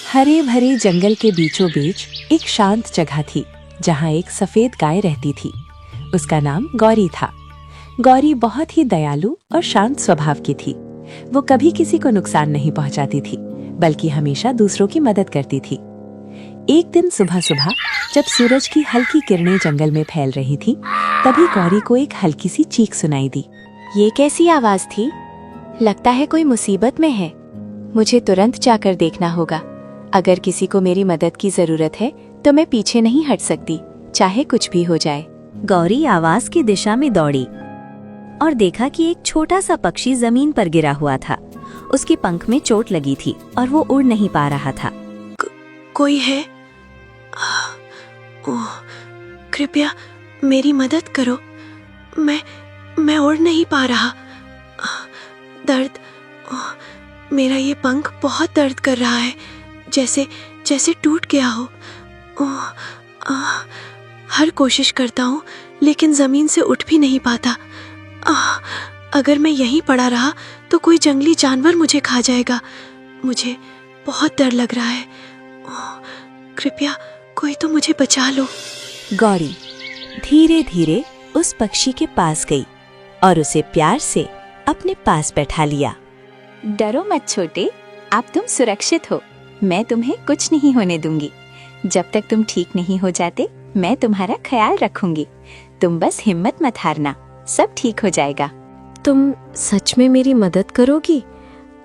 हरे भरे जंगल के बीचों बीच एक शांत जगह थी जहाँ एक सफेद गाय रहती थी। उसका नाम गौरी था। गौरी बहुत ही दयालु और शांत स्वभाव की थी। वो कभी किसी को नुकसान नहीं पहुंचाती थी, बल्कि हमेशा दूसरों की मदद करती थी। एक दिन सुबह सुबह जब सूरज की हल्की किरणें जंगल में फैल रही थी, तभी गौरी को एक हल्की सी चीख सुनाई दी। ये कैसी आवाज थी? लगता है कोई मुसीबत में है। मुझे तुरंत जाकर देखना होगा। अगर किसी को मेरी मदद की जरूरत है तो मैं पीछे नहीं हट सकती, चाहे कुछ भी हो जाए। गौरी आवाज की दिशा में दौड़ी और देखा कि एक छोटा सा पक्षी जमीन पर गिरा हुआ था। उसके पंख में चोट लगी थी और वो उड़ नहीं पा रहा था। कोई है? ओह, कृपया मेरी मदद करो। मैं उड़ नहीं पा रहा। दर्द, मेरा ये पंख बहुत दर्द कर रहा है, जैसे टूट गया हो। हर कोशिश करता हूँ लेकिन जमीन से उठ भी नहीं पाता। अगर मैं यहीं पड़ा रहा तो कोई जंगली जानवर मुझे खा जाएगा। मुझे बहुत डर लग रहा है। कृपया कोई तो मुझे बचा लो। गौरी धीरे धीरे उस पक्षी के पास गई और उसे प्यार से अपने पास बैठा लिया। डरो मत छोटे, अब तुम सुरक्षित हो। मैं तुम्हें कुछ नहीं होने दूंगी। जब तक तुम ठीक नहीं हो जाते मैं तुम्हारा ख्याल रखूंगी। तुम बस हिम्मत मत हारना, सब ठीक हो जाएगा। तुम सच में मेरी मदद करोगी?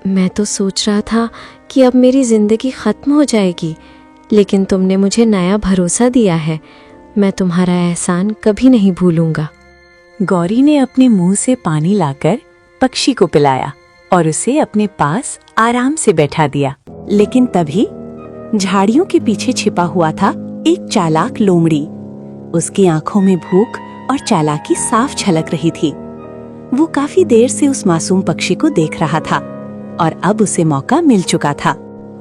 मैं तो सोच रहा था कि अब मेरी जिंदगी खत्म हो जाएगी, लेकिन तुमने मुझे नया भरोसा दिया है। मैं तुम्हारा एहसान कभी नहीं भूलूंगा। गौरी ने अपने मुंह से पानी लाकर पक्षी को पिलाया और उसे अपने पास आराम से बैठा दिया। लेकिन तभी झाड़ियों के पीछे छिपा हुआ था एक चालाक लोमड़ी। उसकी आंखों में भूख और चालाकी साफ झलक रही थी। वो काफी देर से उस मासूम पक्षी को देख रहा था और अब उसे मौका मिल चुका था।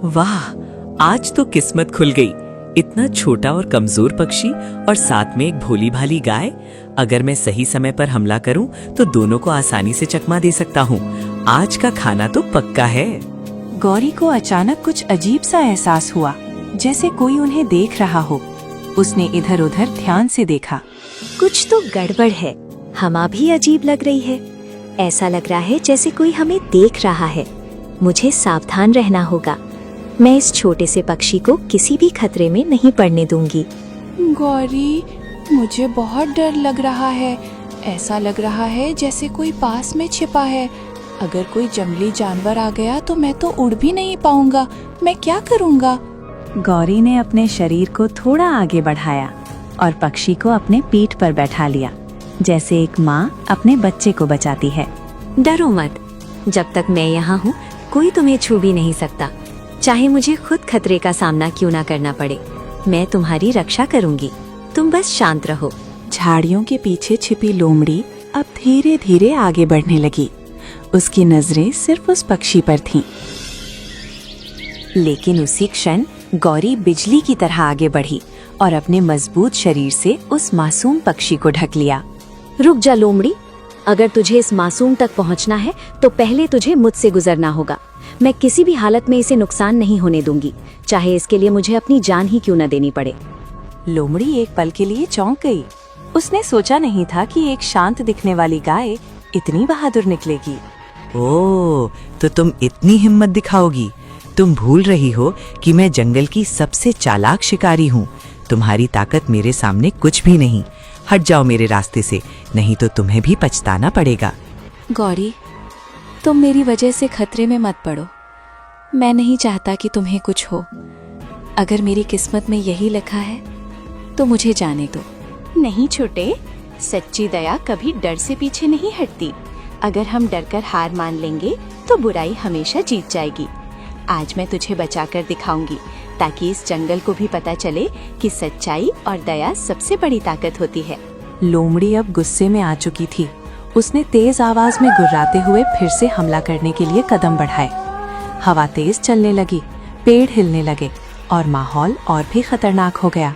वाह, आज तो किस्मत खुल गई। इतना छोटा और कमजोर पक्षी और साथ में एक भोली भाली गाय। अगर मैं सही समय पर हमला करूं तो दोनों को आसानी से चकमा दे सकता हूं। आज का खाना तो पक्का है। गौरी को अचानक कुछ अजीब सा एहसास हुआ, जैसे कोई उन्हें देख रहा हो। उसने इधर उधर ध्यान से देखा। कुछ तो गड़बड़ है। हवा भी अजीब लग रही है। ऐसा लग रहा है जैसे कोई हमें देख रहा है। मुझे सावधान रहना होगा। मैं इस छोटे से पक्षी को किसी भी खतरे में नहीं पड़ने दूंगी। गौरी, मुझे बहुत डर लग रहा है। ऐसा लग रहा है जैसे कोई पास में छिपा है। अगर कोई जंगली जानवर आ गया तो मैं तो उड़ भी नहीं पाऊंगा। मैं क्या करूंगा? गौरी ने अपने शरीर को थोड़ा आगे बढ़ाया और पक्षी को अपने पीठ पर बैठा लिया, जैसे एक माँ अपने बच्चे को बचाती है। डरो मत, जब तक मैं यहाँ हूँ कोई तुम्हें छू भी नहीं सकता। चाहे मुझे खुद खतरे का सामना क्यों ना करना पड़े, मैं तुम्हारी रक्षा करूंगी। तुम बस शांत रहो। झाड़ियों के पीछे छिपी लोमड़ी अब धीरे धीरे आगे बढ़ने लगी। उसकी नजरें सिर्फ उस पक्षी पर थीं। लेकिन उसी क्षण गौरी बिजली की तरह आगे बढ़ी और अपने मजबूत शरीर से उस मासूम पक्षी को ढक लिया। रुक जा लोमड़ी, अगर तुझे इस मासूम तक पहुंचना है तो पहले तुझे मुझसे गुजरना होगा। मैं किसी भी हालत में इसे नुकसान नहीं होने दूंगी, चाहे इसके लिए मुझे अपनी जान ही क्यों न देनी पड़े। लोमड़ी एक पल के लिए चौंक गई। उसने सोचा नहीं था कि एक शांत दिखने वाली गाय इतनी बहादुर निकलेगी। ओह, तो तुम इतनी हिम्मत दिखाओगी? तुम भूल रही हो कि मैं जंगल की सबसे चालाक शिकारी हूँ। तुम्हारी ताकत मेरे सामने कुछ भी नहीं। हट जाओ मेरे रास्ते से, नहीं तो तुम्हें भी पछताना पड़ेगा। गौरी, तुम मेरी वजह से खतरे में मत पड़ो। मैं नहीं चाहता कि तुम्हें कुछ हो। अगर मेरी किस्मत में यही लिखा है तो मुझे जाने दो। नहीं छोटे, सच्ची दया कभी डर से पीछे नहीं हटती। अगर हम डरकर हार मान लेंगे तो बुराई हमेशा जीत जाएगी। आज मैं तुझे बचाकर दिखाऊंगी, ताकि इस जंगल को भी पता चले कि सच्चाई और दया सबसे बड़ी ताकत होती है। लोमड़ी अब गुस्से में आ चुकी थी। उसने तेज आवाज में गुर्राते हुए फिर से हमला करने के लिए कदम बढ़ाए। हवा तेज चलने लगी, पेड़ हिलने लगे और माहौल और भी खतरनाक हो गया।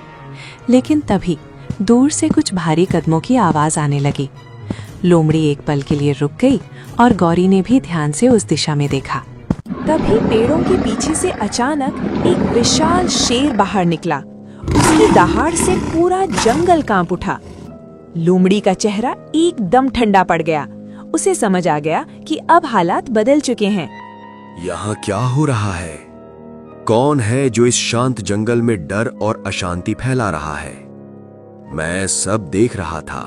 लेकिन तभी दूर से कुछ भारी कदमों की आवाज आने लगी। लोमड़ी एक पल के लिए रुक गई और गौरी ने भी ध्यान से उस दिशा में देखा। तभी पेड़ों के पीछे से अचानक एक विशाल शेर बाहर निकला। उसकी दहाड़ से पूरा जंगल कांप उठा। लोमड़ी का चेहरा एकदम ठंडा पड़ गया। उसे समझ आ गया कि अब हालात बदल चुके हैं। यहाँ क्या हो रहा है? कौन है जो इस शांत जंगल में डर और अशांति फैला रहा है? मैं सब देख रहा था।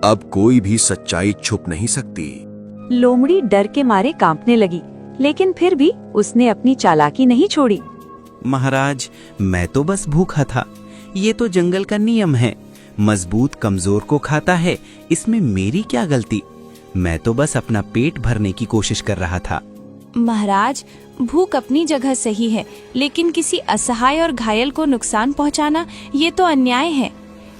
अब कोई भी सच्चाई छुप नहीं सकती। लोमड़ी डर के मारे कांपने लगी, लेकिन फिर भी उसने अपनी चालाकी नहीं छोड़ी। महाराज, मैं तो बस भूखा था। ये तो जंगल का नियम है, मजबूत कमजोर को खाता है, इसमें मेरी क्या गलती? मैं तो बस अपना पेट भरने की कोशिश कर रहा था। महाराज, भूख अपनी जगह सही है, लेकिन किसी असहाय और घायल को नुकसान पहुंचाना ये तो अन्याय है।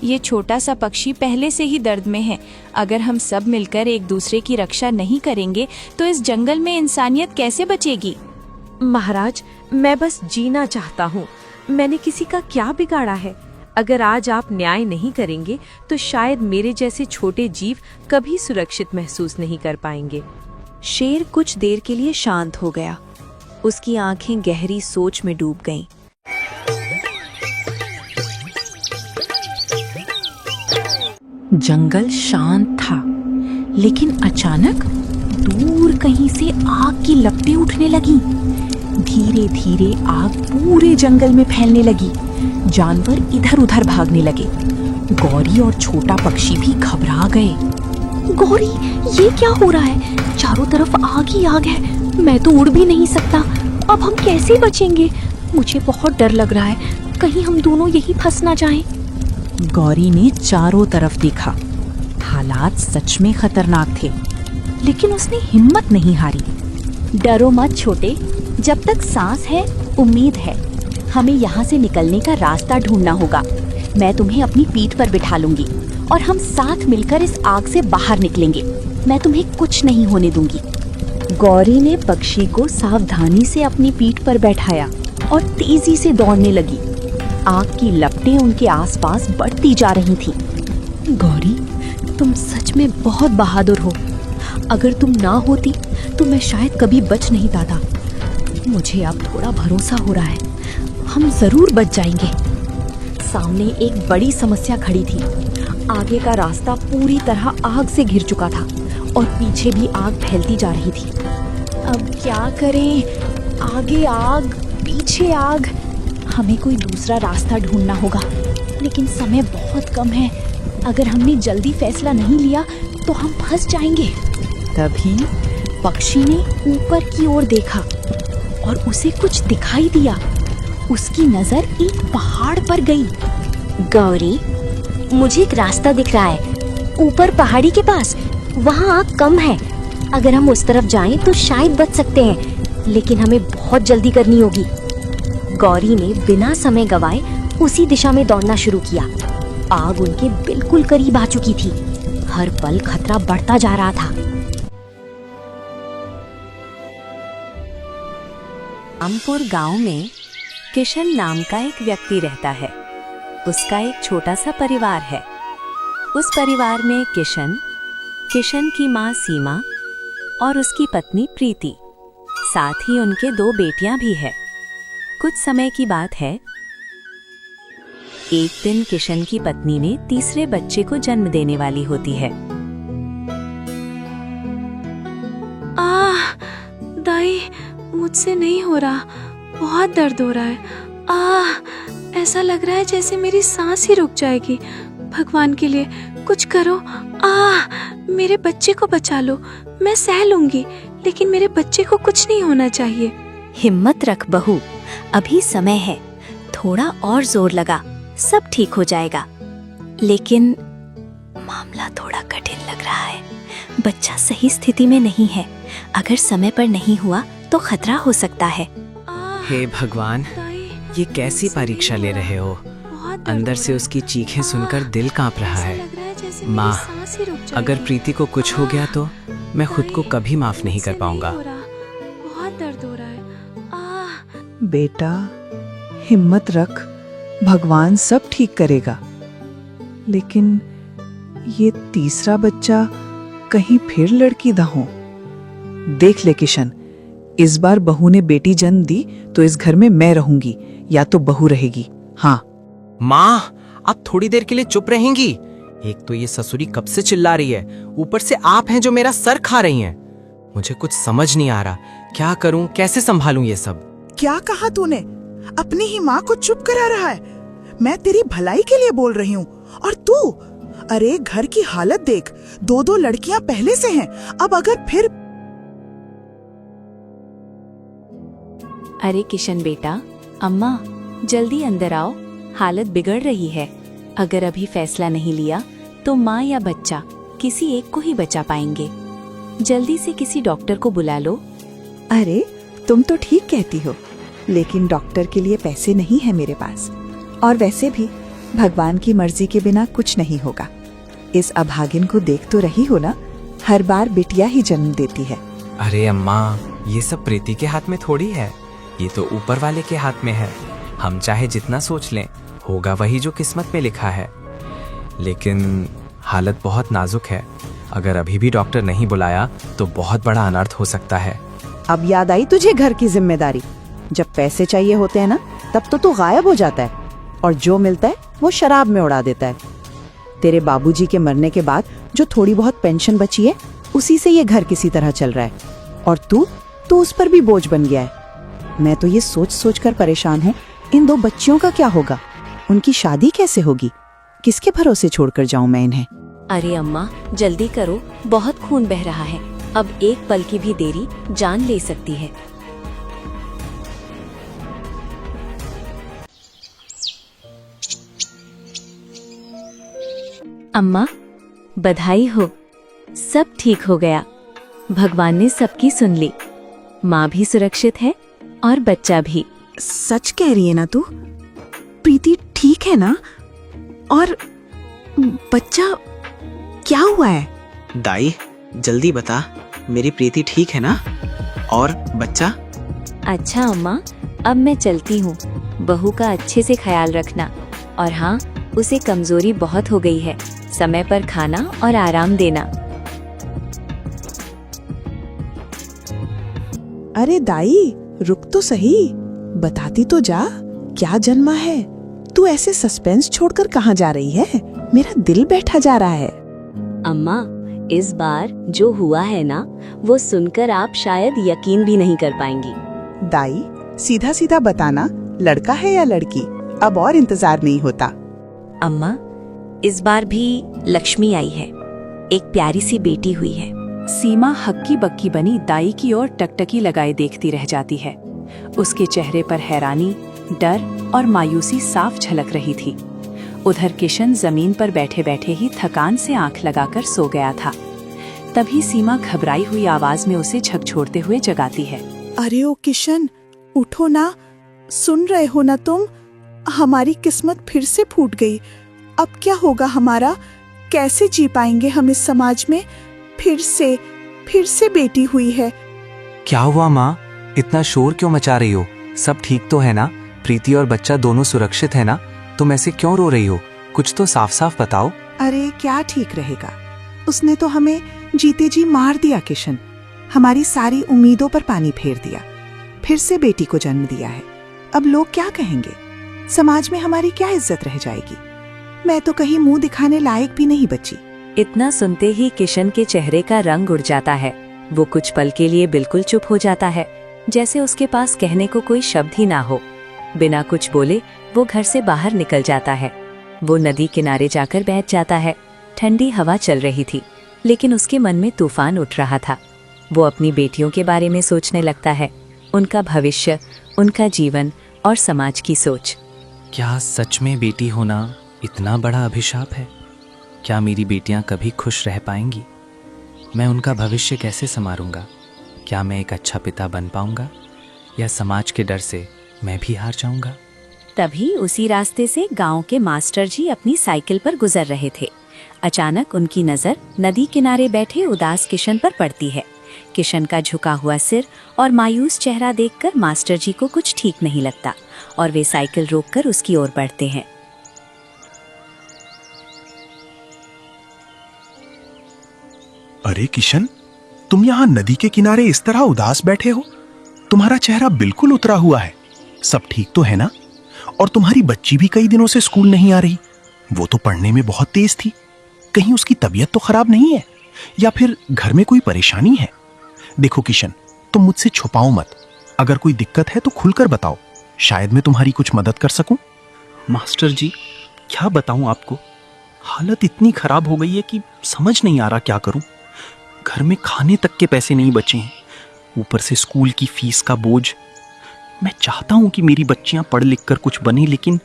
ये छोटा सा पक्षी पहले से ही दर्द में है। अगर हम सब मिलकर एक दूसरे की रक्षा नहीं करेंगे तो इस जंगल में इंसानियत कैसे बचेगी? महाराज, मैं बस जीना चाहता हूँ। मैंने किसी का क्या बिगाड़ा है? अगर आज आप न्याय नहीं करेंगे तो शायद मेरे जैसे छोटे जीव कभी सुरक्षित महसूस नहीं कर पाएंगे। शेर कुछ देर के लिए शांत हो गया। उसकी आंखें गहरी सोच में डूब गईं। जंगल शांत था, लेकिन अचानक दूर कहीं से आग की लपटें उठने लगीं। धीरे धीरे आग पूरे जंगल में फैलने लगी। जानवर इधर उधर भागने लगे। गौरी और छोटा पक्षी भी घबरा गए। गौरी, ये क्या हो रहा है? चारों तरफ आग ही आग है। मैं तो उड़ भी नहीं सकता। अब हम कैसे बचेंगे? मुझे बहुत डर लग रहा है, कहीं हम दोनों यही फंस ना जाएं। गौरी ने चारों तरफ देखा। हालात सच में खतरनाक थे, लेकिन उसने हिम्मत नहीं हारी। डरो मत छोटे, जब तक सांस है उम्मीद है। हमें यहाँ से निकलने का रास्ता ढूंढना होगा। मैं तुम्हें अपनी पीठ पर बिठा लूंगी और हम साथ मिलकर इस आग से बाहर निकलेंगे। मैं तुम्हें कुछ नहीं होने दूंगी। गौरी ने पक्षी को सावधानी से अपनी पीठ पर बैठाया और तेजी से दौड़ने लगी। आग की लपटें उनके आसपास बढ़ती जा रही थीं। गौरी, तुम सच में बहुत बहादुर हो। अगर तुम ना होती तो मैं शायद कभी बच नहीं पाता। मुझे अब थोड़ा भरोसा हो रहा है, हम जरूर बच जाएंगे। सामने एक बड़ी समस्या खड़ी थी। आगे का रास्ता पूरी तरह आग से घिर चुका था और पीछे भी आग फैलती जा रही थी। अब क्या करें? आगे आग, पीछे आग। हमें कोई दूसरा रास्ता ढूंढना होगा, लेकिन समय बहुत कम है। अगर हमने जल्दी फैसला नहीं लिया तो हम फंस जाएंगे। तभी पक्षी ने ऊपर की ओर देखा और उसे कुछ दिखाई दिया। उसकी नजर एक पहाड़ पर गई। गौरी, मुझे एक रास्ता दिख रहा है, ऊपर पहाड़ी के पास। वहाँ आग कम है। अगर हम उस तरफ जाएं तो शायद बच सकते हैं, लेकिन हमें बहुत जल्दी करनी होगी। गौरी ने बिना समय गवाए उसी दिशा में दौड़ना शुरू किया। आग उनके बिल्कुल करीब आ चुकी थी। हर पल खतरा बढ़ता जा रहा था। रामपुर गांव में किशन नाम का एक व्यक्ति रहता है। उसका एक छोटा सा परिवार है। उस परिवार में किशन की माँ सीमा और उसकी पत्नी प्रीति, साथ ही उनके 2 बेटियां भी हैं। कुछ समय की बात है। एक दिन किशन की पत्नी ने तीसरे बच्चे को जन्म देने वाली होती है। दाई, मुझसे नहीं हो रहा, बहुत दर्द हो रहा है। ऐसा लग रहा है जैसे मेरी सांस ही रुक जाएगी। भगवान के लिए कुछ करो। मेरे बच्चे को बचा लो। मैं सह लूंगी, लेकिन मेरे बच्चे को कुछ नहीं होना चाहिए। हिम्मत रख बहू, अभी समय है। थोड़ा और जोर लगा, सब ठीक हो जाएगा। लेकिन मामला थोड़ा कठिन लग रहा है। बच्चा सही स्थिति में नहीं है। अगर समय पर नहीं हुआ तो खतरा हो सकता है। हे भगवान, ये कैसी परीक्षा ले रहे हो? अंदर से उसकी चीखें सुनकर दिल कांप रहा है। माँ, अगर प्रीति को कुछ हो गया तो मैं खुद को कभी माफ नहीं कर पाऊंगा। बहुत दर्द हो रहा है। बेटा, हिम्मत रख, भगवान सब ठीक करेगा। लेकिन ये तीसरा बच्चा कहीं फिर लड़की दा हो। देख ले किशन, इस बार बहू ने बेटी जन्म दी तो इस घर में मैं रहूंगी या तो बहू रहेगी। हाँ। माँ, आप थोड़ी देर के लिए चुप रहेंगी? एक तो ये ससुरी कब से चिल्ला रही है, ऊपर से आप हैं जो मेरा सर खा रही हैं। मुझे कुछ समझ नहीं आ रहा, क्या करूं, कैसे संभालूं ये सब। क्या कहा तूने? अपनी ही माँ को चुप करा रहा है। मैं तेरी भलाई के लिए बोल रही हूँ और तू, अरे घर की हालत देख, 2 लड़कियां पहले से हैं, अब अगर फिर। अरे किशन बेटा, अम्मा जल्दी अंदर आओ, हालत बिगड़ रही है। अगर अभी फैसला नहीं लिया तो माँ या बच्चा किसी एक को ही बचा पाएंगे। जल्दी से किसी डॉक्टर को बुला लो। अरे तुम तो ठीक कहती हो, लेकिन डॉक्टर के लिए पैसे नहीं है मेरे पास, और वैसे भी भगवान की मर्जी के बिना कुछ नहीं होगा। इस अभागिन को देख तो रही हो ना, हर बार बिटिया ही जन्म देती है। अरे अम्मा, ये सब प्रीति के हाथ में थोड़ी है, ये तो ऊपर वाले के हाथ में है। हम चाहे जितना सोच लें, होगा वही जो किस्मत में लिखा है। लेकिन हालत बहुत नाजुक है, अगर अभी भी डॉक्टर नहीं बुलाया तो बहुत बड़ा अनर्थ हो सकता है। अब याद आई तुझे घर की जिम्मेदारी? जब पैसे चाहिए होते हैं ना, तब तो तू गायब हो जाता है, और जो मिलता है वो शराब में उड़ा देता है। तेरे बाबूजी के मरने के बाद जो थोड़ी बहुत पेंशन बची है, उसी से ये घर किसी तरह चल रहा है, और तू उस पर भी बोझ बन गया है। मैं तो ये सोच सोच कर परेशान हूँ, इन 2 बच्चियों का क्या होगा, उनकी शादी कैसे होगी, किसके भरोसे छोड़कर जाऊं मैं इन्हें। अरे अम्मा जल्दी करो, बहुत खून बह रहा है, अब एक पल की भी देरी जान ले सकती है। अम्मा बधाई हो, सब ठीक हो गया। भगवान ने सबकी सुन ली, माँ भी सुरक्षित है और बच्चा भी। सच कह रही है ना तू? प्रीति ठीक है ना? और बच्चा क्या हुआ है? दाई जल्दी बता, मेरी प्रीति ठीक है ना? और बच्चा? अच्छा अम्मा, अब मैं चलती हूँ, बहू का अच्छे से ख्याल रखना। और हाँ, उसे कमजोरी बहुत हो गई है, समय पर खाना और आराम देना। अरे दाई रुक तो सही, बताती तो जा, क्या जन्मा है? तू ऐसे सस्पेंस छोड़कर कहाँ जा रही है? मेरा दिल बैठा जा रहा है। अम्मा इस बार जो हुआ है ना, वो सुनकर आप शायद यकीन भी नहीं कर पाएंगी। दाई सीधा सीधा बताना, लड़का है या लड़की? अब और इंतजार नहीं होता। अम्मा इस बार भी लक्ष्मी आई है, एक प्यारी सी बेटी हुई है। सीमा हक्की बक्की बनी दाई की ओर टकटकी लगाए देखती रह जाती है। उसके चेहरे पर हैरानी, डर और मायूसी साफ झलक रही थी। उधर किशन जमीन पर बैठे बैठे ही थकान से आंख लगाकर सो गया था। तभी सीमा घबराई हुई आवाज में उसे झकझोरते हुए जगाती है। अरे ओ किशन, उठो ना, सुन रहे हो ना तुम? हमारी किस्मत फिर से फूट गई। अब क्या होगा हमारा? कैसे जी पाएंगे हम इस समाज में? फिर से बेटी हुई है। क्या हुआ माँ, इतना शोर क्यों मचा रही हो? सब ठीक तो है ना? प्रीति और बच्चा दोनों सुरक्षित है ना? तुम ऐसे क्यों रो रही हो? कुछ तो साफ साफ बताओ। अरे क्या ठीक रहेगा, उसने तो हमें जीते जी मार दिया किशन, हमारी सारी उम्मीदों पर पानी फेर दिया, फिर से बेटी को जन्म दिया है। अब लोग क्या कहेंगे? समाज में हमारी क्या इज्जत रह जाएगी? मैं तो कहीं मुंह दिखाने लायक भी नहीं बची। इतना सुनते ही किशन के चेहरे का रंग उड़ जाता है। वो कुछ पल के लिए बिल्कुल चुप हो जाता है, जैसे उसके पास कहने को कोई शब्द ही ना हो। बिना कुछ बोले वो घर से बाहर निकल जाता है। वो नदी किनारे जाकर बैठ जाता है। ठंडी हवा चल रही थी, लेकिन उसके मन में तूफान उठ रहा था। वो अपनी बेटियों के बारे में सोचने लगता है, उनका भविष्य, उनका जीवन और समाज की सोच। क्या सच में बेटी होना इतना बड़ा अभिशाप है? क्या मेरी बेटियां कभी खुश रह पाएंगी? मैं उनका भविष्य कैसे संवारूंगा? क्या मैं एक अच्छा पिता बन पाऊंगा, या समाज के डर से मैं भी हार जाऊंगा? तभी उसी रास्ते से गांव के मास्टर जी अपनी साइकिल पर गुजर रहे थे। अचानक उनकी नजर नदी किनारे बैठे उदास किशन पर पड़ती है। किशन का झुका हुआ सिर और मायूस चेहरा देखकर मास्टर जी को कुछ ठीक नहीं लगता और वे साइकिल रोककर उसकी ओर बढ़ते हैं। अरे किशन, तुम यहाँ नदी के किनारे इस तरह उदास बैठे हो? तुम्हारा चेहरा बिल्कुल उतरा हुआ है। सब ठीक तो है ना? और तुम्हारी बच्ची भी कई दिनों से स्कूल नहीं आ रही। वो तो पढ़ने में बहुत तेज थी। कहीं उसकी तबीयत तो खराब नहीं है, या फिर घर में कोई परेशानी है? देखो किशन, तुम मुझसे छुपाओ मत। अगर कोई दिक्कत है तो खुलकर बताओ, शायद मैं तुम्हारी कुछ मदद कर सकूं। मास्टर जी, क्या बताऊं आपको, हालत इतनी खराब हो गई है कि समझ नहीं आ रहा क्या करूं। घर में खाने तक के पैसे नहीं बचे हैं, ऊपर से स्कूल की फीस का बोझ। मैं चाहता हूं कि मेरी बच्चियां पढ़ लिख कर कुछ बने, लेकिन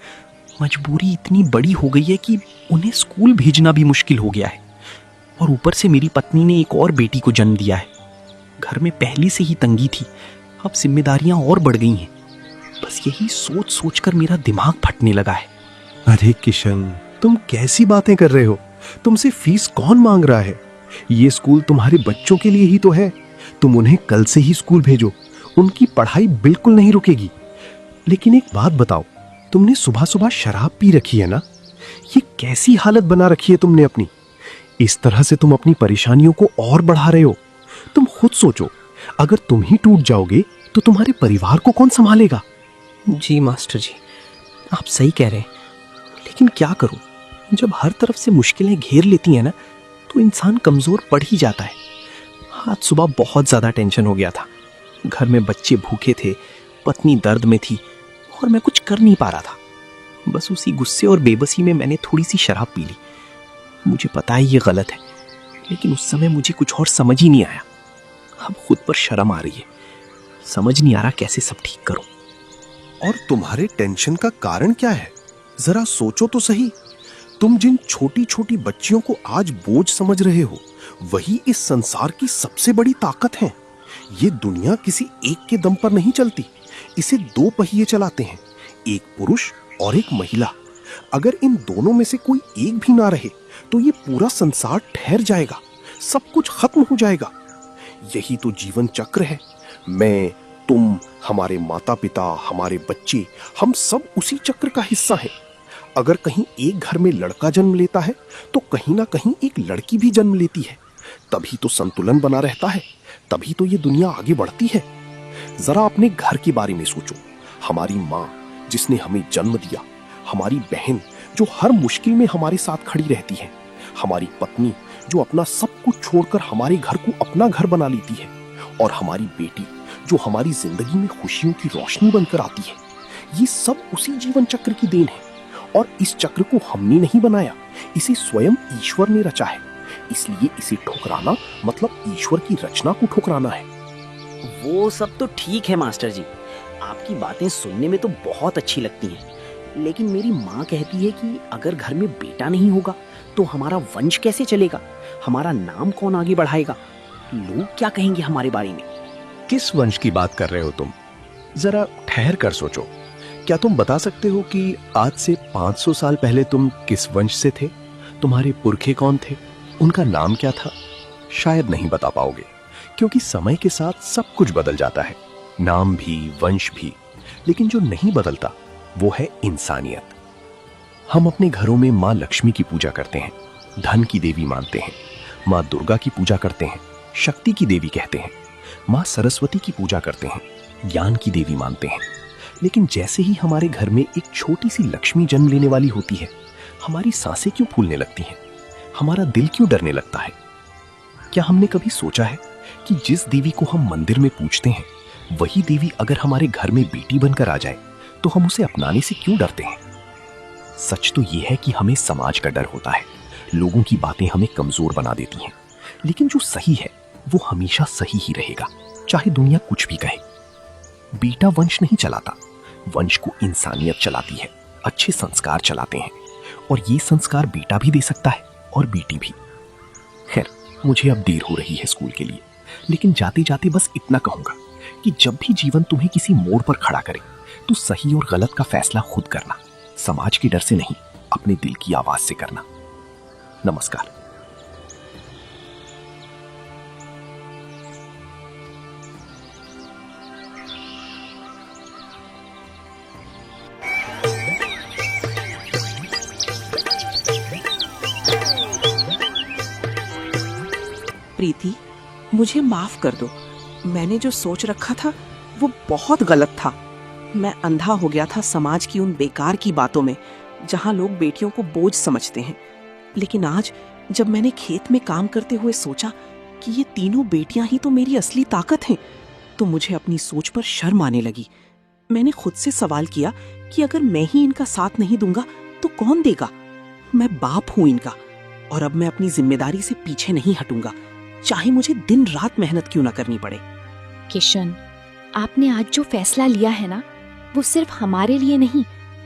मजबूरी इतनी बड़ी हो गई है कि उन्हें स्कूल भेजना भी मुश्किल हो गया है। और ऊपर से मेरी पत्नी ने एक और बेटी को जन्म दिया है। घर में पहले से ही तंगी थी, अब जिम्मेदारियां और बढ़ गई हैं। बस यही सोच सोच कर मेरा दिमाग फटने लगा है। अरे किशन, तुम कैसी बातें कर रहे हो? तुमसे फीस कौन मांग रहा है? ये स्कूल तुम्हारे बच्चों के लिए ही तो है। तुम उन्हें कल से ही स्कूल भेजो, उनकी पढ़ाई बिल्कुल नहीं रुकेगी। लेकिन एक बात बताओ, तुमने सुबह सुबह शराब पी रखी है ना? ये कैसी हालत बना रखी है तुमने अपनी? इस तरह से तुम अपनी परेशानियों को और बढ़ा रहे हो। तुम खुद सोचो, अगर तुम ही टूट जाओगे तो तुम्हारे परिवार को कौन संभालेगा? जी मास्टर जी, आप सही कह रहे हैं, लेकिन क्या करूं? जब हर तरफ से मुश्किलें घेर लेती हैं ना, तो इंसान कमजोर पड़ ही जाता है। आज सुबह बहुत ज्यादा टेंशन हो गया था। घर में बच्चे भूखे थे, पत्नी दर्द में थी और मैं कुछ कर नहीं पा रहा था। बस उसी गुस्से और बेबसी में मैंने थोड़ी सी शराब पी ली। मुझे पता है ये गलत है, लेकिन उस समय मुझे कुछ और समझ ही नहीं आया। अब खुद पर शर्म आ रही है, समझ नहीं आ रहा कैसे सब ठीक करूं। और तुम्हारे टेंशन का कारण क्या है? जरा सोचो तो सही। तुम जिन छोटी छोटी बच्चियों को आज बोझ समझ रहे हो, वही इस संसार की सबसे बड़ी ताकत है। ये दुनिया किसी एक के दम पर नहीं चलती, इसे दो पहिए चलाते हैं, एक पुरुष और एक महिला। अगर इन दोनों में से कोई एक भी ना रहे तो ये पूरा संसार ठहर जाएगा, सब कुछ खत्म हो जाएगा। यही तो जीवन चक्र है। मैं, तुम, हमारे माता पिता, हमारे बच्चे, हम सब उसी चक्र का हिस्सा हैं। अगर कहीं एक घर में लड़का जन्म लेता है तो कहीं ना कहीं एक लड़की भी जन्म लेती है। तभी तो संतुलन बना रहता है, तभी तो ये दुनिया आगे बढ़ती है। जरा अपने घर के बारे में सोचो। हमारी माँ जिसने हमें जन्म दिया, हमारी बहन जो हर मुश्किल में हमारे साथ खड़ी रहती है, हमारी पत्नी जो अपना सब कुछ छोड़कर हमारे घर को अपना घर बना लेती है, और हमारी बेटी जो हमारी जिंदगी में खुशियों की रोशनी बनकर आती है। ये सब उसी जीवन चक्र की देन है, और इस चक्र को हमने नहीं बनाया, इसे स्वयं ईश्वर ने रचा है। इसलिए इसे ठुकराना मतलब ईश्वर की रचना को ठुकराना है। वो सब तो ठीक है मास्टर जी, आपकी बातें सुनने में तो बहुत अच्छी लगती हैं, लेकिन मेरी माँ कहती है कि अगर घर में बेटा नहीं होगा तो हमारा वंश कैसे चलेगा, हमारा नाम कौन आगे बढ़ाएगा, लोग क्या कहेंगे हमारे बारे में। किस वंश की बात कर रहे हो तुम? जरा ठहर कर सोचो। क्या तुम बता सकते हो कि आज से 500 साल पहले तुम किस वंश से थे? तुम्हारे पुरखे कौन थे? उनका नाम क्या था? शायद नहीं बता पाओगे, क्योंकि समय के साथ सब कुछ बदल जाता है, नाम भी, वंश भी। लेकिन जो नहीं बदलता वो है इंसानियत। हम अपने घरों में माँ लक्ष्मी की पूजा करते हैं, धन की देवी मानते हैं, माँ दुर्गा की पूजा करते हैं, शक्ति की देवी कहते हैं, माँ सरस्वती की पूजा करते हैं, ज्ञान की देवी मानते हैं। लेकिन जैसे ही हमारे घर में एक छोटी सी लक्ष्मी जन्म लेने वाली होती है, हमारी सांसें क्यों फूलने लगती हैं, हमारा दिल क्यों डरने लगता है? क्या हमने कभी सोचा है कि जिस देवी को हम मंदिर में पूजते हैं, वही देवी अगर हमारे घर में बेटी बनकर आ जाए तो हम उसे अपनाने से क्यों डरते हैं? सच तो यह है कि हमें समाज का डर होता है, लोगों की बातें हमें कमजोर बना देती हैं। लेकिन जो सही है वो हमेशा सही ही रहेगा, चाहे दुनिया कुछ भी कहे। बेटा वंश नहीं चलाता, वंश को इंसानियत चलाती है, अच्छे संस्कार चलाते हैं, और ये संस्कार बेटा भी दे सकता है और बेटी भी। खैर, मुझे अब देर हो रही है स्कूल के लिए, लेकिन जाते जाते बस इतना कहूंगा कि जब भी जीवन तुम्हें किसी मोड़ पर खड़ा करे तो सही और गलत का फैसला खुद करना, समाज के डर से नहीं, अपने दिल की आवाज से करना। नमस्कार। प्रीति, मुझे माफ कर दो। मैंने जो सोच रखा था वो बहुत गलत था। मैं अंधा हो गया था समाज की उन बेकार की बातों में, जहाँ लोग बेटियों को बोझ समझते हैं। लेकिन आज जब मैंने खेत में काम करते हुए सोचा कि ये तीनों बेटियां ही तो मेरी असली ताकत हैं, तो मुझे अपनी सोच पर शर्म आने लगी। मैंने खुद से सवाल किया कि अगर मैं ही इनका साथ नहीं दूंगा तो कौन देगा। मैं बाप हूं इनका, और अब मैं अपनी जिम्मेदारी से पीछे नहीं हटूंगा, चाहे मुझे दिन रात मेहनत क्यों ना करनी पड़े। किशन, आपने आज जो फैसला लिया है ना, वो सिर्फ हमारे लिए नहीं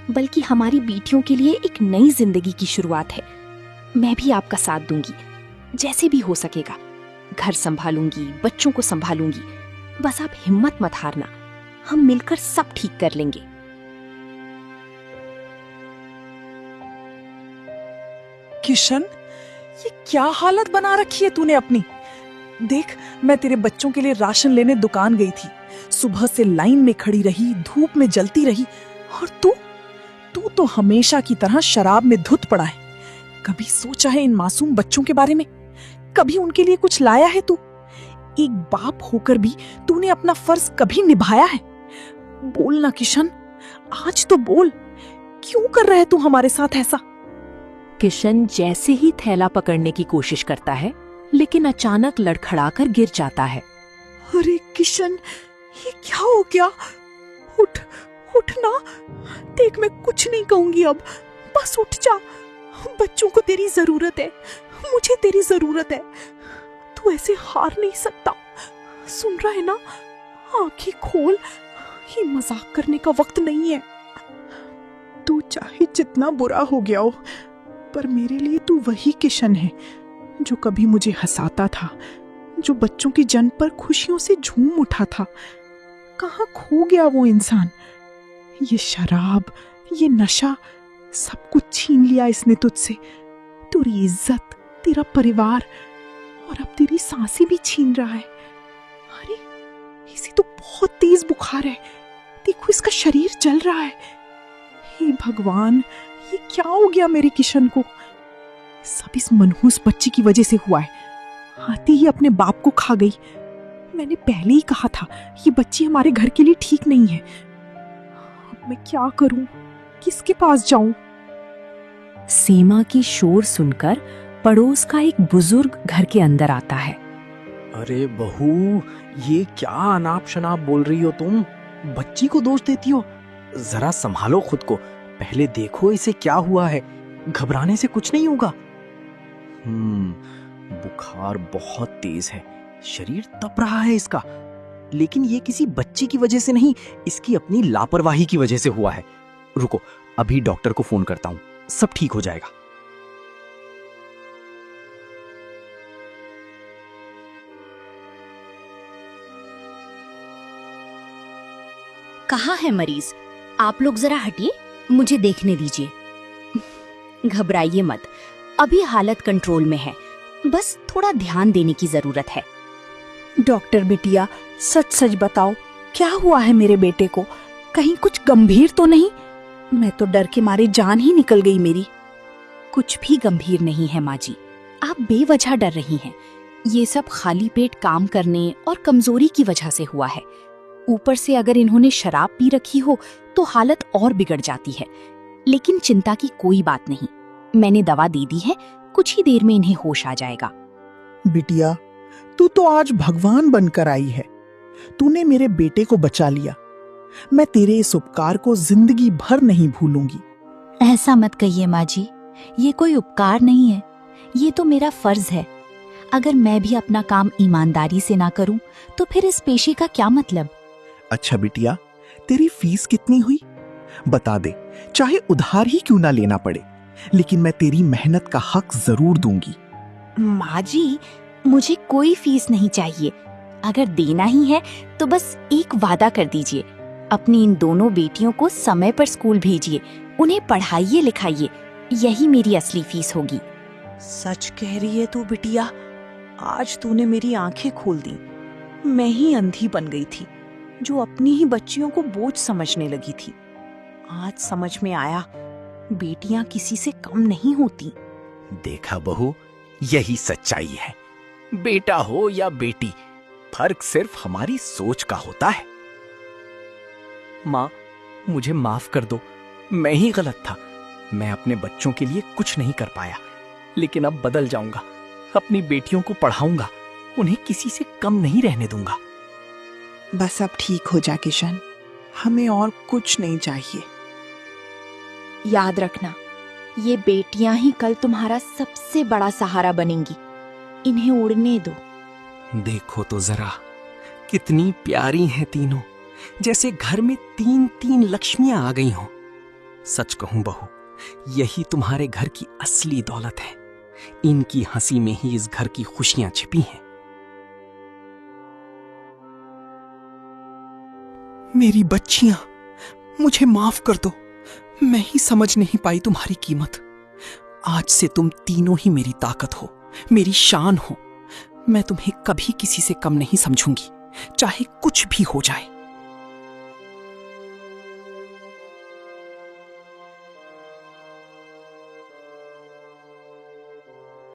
बल्कि हमारी बेटियों के लिए एक नई जिंदगी की शुरुआत है। मैं भी आपका साथ दूंगी, जैसे भी हो सकेगा। घर संभालूंगी, बच्चों को संभालूंगी। बस आप हिम्मत मत हारना, हम मिलकर सब ठीक कर लेंगे। किशन, ये क्या हालत बना रखी है तूने अपनी। देख, मैं तेरे बच्चों के लिए राशन लेने दुकान गई थी, सुबह से लाइन में खड़ी रही, धूप में जलती रही, और तू तो हमेशा की तरह शराब में धुत पड़ा है। कभी सोचा है इन मासूम बच्चों के बारे में? कभी उनके लिए कुछ लाया है तू? एक बाप होकर भी तूने अपना फर्ज कभी निभाया है? बोल ना किशन, आज तो बोल, क्यों कर रहा है तू हमारे साथ ऐसा? किशन जैसे ही थैला पकड़ने की कोशिश करता है, लेकिन अचानक लड़खड़ाकर गिर जाता है। अरे किशन, ये क्या हो गया? उठ ना, देख मैं कुछ नहीं कहूंगी अब, बस उठ जा। बच्चों को तेरी जरूरत है, मुझे तेरी जरूरत है। तू ऐसे हार नहीं सकता, सुन रहा है ना? आंखें खोल, ये मजाक करने का वक्त नहीं है। तू चाहे जितना बुरा हो गया हो, पर मेरे लिए तू वही किशन है जो कभी मुझे हंसाता था, जो बच्चों के जन्म पर खुशियों से झूम उठा था। कहाँ खो गया वो इंसान? ये शराब, ये नशा, सब कुछ छीन लिया इसने तुझसे। तेरी इज्जत, तेरा परिवार, और अब तेरी सांसें भी छीन रहा है। अरे, इसे तो बहुत तेज बुखार है, देखो इसका शरीर जल रहा है। हे भगवान, ये क्या हो गया मेरे किशन को? सब इस मनहूस बच्ची की वजह से हुआ है। आते ही अपने बाप को खा गई। मैंने पहले ही कहा था, ये बच्ची हमारे घर के लिए ठीक नहीं है। अब मैं क्या करूं? किसके पास जाऊं? सीमा की शोर सुनकर पड़ोस का एक बुजुर्ग घर के अंदर आता है। अरे बहू, ये क्या अनाप शनाप बोल रही हो तुम? बच्ची को दोष देती हो? जरा संभालो खुद को, पहले देखो इसे क्या हुआ है। घबराने से कुछ नहीं होगा। बुखार बहुत तेज है, शरीर तप रहा है इसका, लेकिन ये किसी बच्ची की वजह से नहीं, इसकी अपनी लापरवाही की वजह से हुआ है। रुको, अभी डॉक्टर को फोन करता हूं, सब ठीक हो जाएगा। कहाँ है मरीज? आप लोग जरा हटिए, मुझे देखने दीजिए। घबराइए मत, अभी हालत कंट्रोल में है, बस थोड़ा ध्यान देने की जरूरत है। डॉक्टर बिटिया, सच सच बताओ, क्या हुआ है मेरे बेटे को? कहीं कुछ गंभीर तो नहीं? मैं तो डर के मारे जान ही निकल गई मेरी। कुछ भी गंभीर नहीं है माँ जी, आप बेवजह डर रही हैं। ये सब खाली पेट काम करने और कमजोरी की वजह से हुआ है। ऊपर से अगर इन्होंने शराब पी रखी हो तो हालत और बिगड़ जाती है। लेकिन चिंता की कोई बात नहीं, मैंने दवा दे दी है, कुछ ही देर में इन्हें होश आ जाएगा। बिटिया, तू तो आज भगवान बनकर आई है। तूने मेरे बेटे को बचा लिया। मैं तेरे इस उपकार को जिंदगी भर नहीं भूलूंगी। ऐसा मत कहिए माँ जी, ये कोई उपकार नहीं है, ये तो मेरा फर्ज है। अगर मैं भी अपना काम ईमानदारी से ना करूं तो फिर इस पेशे का क्या मतलब? अच्छा बिटिया, तेरी फीस कितनी हुई? बता दे, चाहे उधार ही क्यों ना लेना पड़े, लेकिन मैं तेरी मेहनत का हक जरूर दूंगी। माँ जी, मुझे कोई फीस नहीं चाहिए। अगर देना ही है तो बस एक वादा कर दीजिए, अपनी इन दोनों बेटियों को समय पर स्कूल भेजिए, उन्हें पढ़ाइए लिखाइए, यही मेरी असली फीस होगी। सच कह रही है तू बिटिया, आज तूने मेरी आंखें खोल दी। मैं ही अंधी बन गई थी, जो अपनी ही बच्चियों को बोझ समझने लगी थी। आज समझ में आया, बेटियां किसी से कम नहीं होती। देखा बहू, यही सच्चाई है। बेटा हो या बेटी, फर्क सिर्फ हमारी सोच का होता है। माँ, मुझे माफ कर दो, मैं ही गलत था। मैं अपने बच्चों के लिए कुछ नहीं कर पाया, लेकिन अब बदल जाऊंगा। अपनी बेटियों को पढ़ाऊंगा, उन्हें किसी से कम नहीं रहने दूंगा। बस अब ठीक हो जा किशन, हमें और कुछ नहीं चाहिए। याद रखना, ये बेटियां ही कल तुम्हारा सबसे बड़ा सहारा बनेंगी। इन्हें उड़ने दो। देखो तो जरा, कितनी प्यारी हैं तीनों, जैसे घर में 3-3 लक्ष्मियां आ गई हों। सच कहूं बहू, यही तुम्हारे घर की असली दौलत है। इनकी हंसी में ही इस घर की खुशियां छिपी हैं। मेरी बच्चियां, मुझे माफ कर दो, मैं ही समझ नहीं पाई तुम्हारी कीमत। आज से तुम तीनों ही मेरी ताकत हो, मेरी शान हो। मैं तुम्हें कभी किसी से कम नहीं समझूंगी, चाहे कुछ भी हो जाए।